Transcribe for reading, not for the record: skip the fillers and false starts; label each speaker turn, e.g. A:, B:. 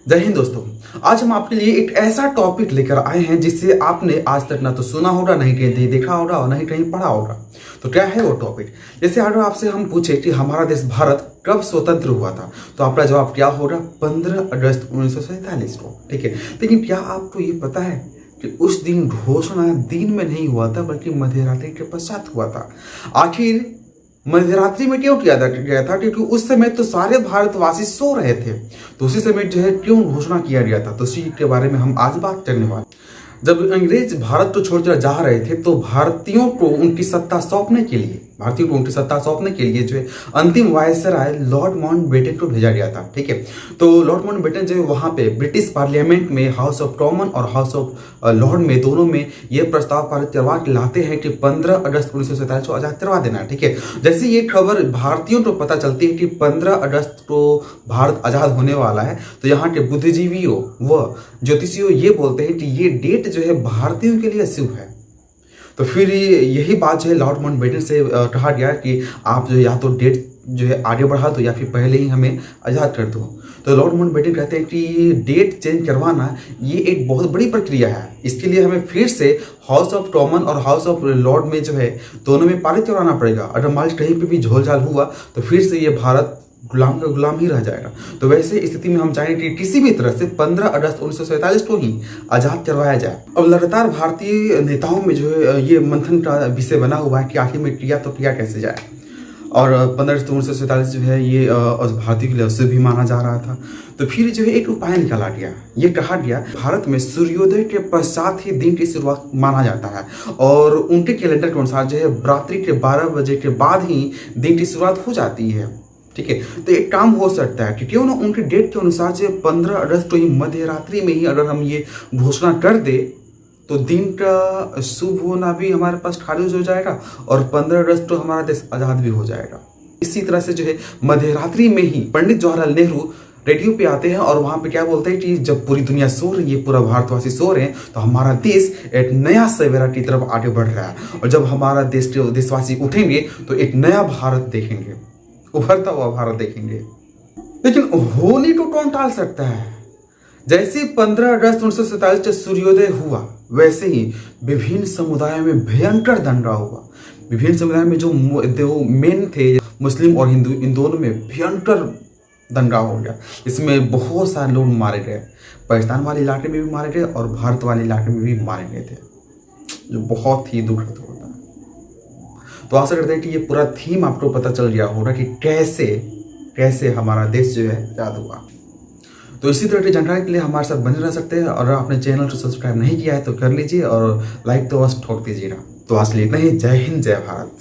A: जय हिंद दोस्तों। आज हम आपके लिए एक ऐसा टॉपिक लेकर आए हैं जिससे आपने आज तक ना तो सुना होगा, नहीं कहीं देखा होगा और नहीं कहीं पढ़ा होगा। तो क्या है वो टॉपिक? जैसे अगर आपसे हम पूछे कि हमारा देश भारत कब स्वतंत्र हुआ था, तो आपका जवाब क्या होगा? 15 अगस्त 1947 को। ठीक है, लेकिन क्या आपको ये पता है कि उस दिन घोषणा दिन में नहीं हुआ था बल्कि मध्यरात्रि के पश्चात हुआ था? आखिर मध्यरात्रि में क्यों किया गया था? क्योंकि उस समय तो सारे भारतवासी सो रहे थे, तो उसी समय जो है क्यों घोषणा किया गया था, तो इसी के बारे में हम आज बात करने वाले। जब अंग्रेज भारत को छोड़कर जा रहे थे तो भारतीयों को उनकी सत्ता सौंपने के लिए जो है अंतिम वायसराय लॉर्ड माउंटबेटन को भेजा गया था। ठीक है, तो लॉर्ड माउंटबेटन जो है वहां पे ब्रिटिश पार्लियामेंट में हाउस ऑफ कॉमन और हाउस ऑफ लॉर्ड में दोनों में यह प्रस्ताव पारित करवा के लाते हैं कि 15 अगस्त 1947 को आजाद करवा देना। ठीक है, जैसे ये खबर भारतीयों को पता चलती है कि 15 अगस्त को भारत आजाद होने वाला है, तो यहाँ के बुद्धिजीवियों व ज्योतिषियों ये बोलते हैं कि ये डेट जो है भारतीयों के लिए शुभ है। तो फिर यही बात जो है लॉर्ड माउंटबेटन से कहा गया कि आप जो या तो डेट जो है आगे बढ़ा दो या फिर पहले ही हमें आजाद कर दो। तो लॉर्ड माउंटबेटन कहते हैं कि डेट चेंज करवाना ये एक बहुत बड़ी प्रक्रिया है, इसके लिए हमें फिर से हाउस ऑफ कॉमन और हाउस ऑफ लॉर्ड में जो है दोनों में पारित करवाना पड़ेगा। अगर मान कहीं पे भी झोलझाल हुआ तो फिर से ये भारत गुलाम का गुलाम ही रह जाएगा। तो वैसे स्थिति में हम चाहेंगे कि किसी भी तरह से 15 अगस्त 1947 को ही आजाद करवाया जाए। अब लगातार भारतीय नेताओं में जो है ये मंथन का विषय बना हुआ है कि आखिर में किया तो किया कैसे जाए। और 15 अगस्त 1947 जो है ये भारतीयों के लिए अवसर भी माना जा रहा था। तो फिर जो है एक उपाय निकाला गया, ये कहा गया भारत में सूर्योदय के पश्चात ही दिन की शुरुआत माना जाता है और उनके कैलेंडर के अनुसार जो है रात्रि के 12 बजे के बाद ही दिन की शुरुआत हो जाती है। ठीक है, तो एक काम हो सकता है कि क्यों ना उनके डेट के अनुसार जो 15 अगस्त को ही मध्यरात्रि में ही अगर हम ये घोषणा कर दे तो दिन का शुभ होना भी हमारे पास खारिज हो जाएगा और 15 अगस्त को हमारा देश आजाद भी हो जाएगा। इसी तरह से जो है मध्यरात्रि में ही पंडित जवाहरलाल नेहरू रेडियो पे आते हैं और वहां पे क्या बोलते हैं कि जब पूरी दुनिया सो रही है, पूरा भारतवासी सो रहे हैं, तो हमारा देश एक नया सवेरा की तरफ आगे बढ़ रहा है और जब हमारा देशवासी उठेंगे तो एक नया भारत देखेंगे, उभरता हुआ भारत देखेंगे। लेकिन होली को कौन टाल सकता है? जैसे 15 अगस्त 1947 से सूर्योदय हुआ वैसे ही विभिन्न समुदायों में भयंकर दंगा हुआ। विभिन्न समुदायों में जो मेन थे मुस्लिम और हिंदू, इन दोनों में भयंकर दंगा हो गया। इसमें बहुत सारे लोग मारे गए, पाकिस्तान वाले इलाके में भी मारे गए और भारत वाले इलाके में भी मारे गए थे, जो बहुत ही दुखद होता है। तो आशा करते हैं कि ये पूरा थीम आपको पता चल गया होगा कि कैसे हमारा देश जो है आजाद हुआ। तो इसी तरह की जानकारी के लिए हमारे साथ बने रह सकते हैं और अगर आपने चैनल को सब्सक्राइब नहीं किया है तो कर लीजिए और लाइक तो बस ठोक दीजिएगा। तो आज के लिए इतना ही। जय हिंद, जय भारत।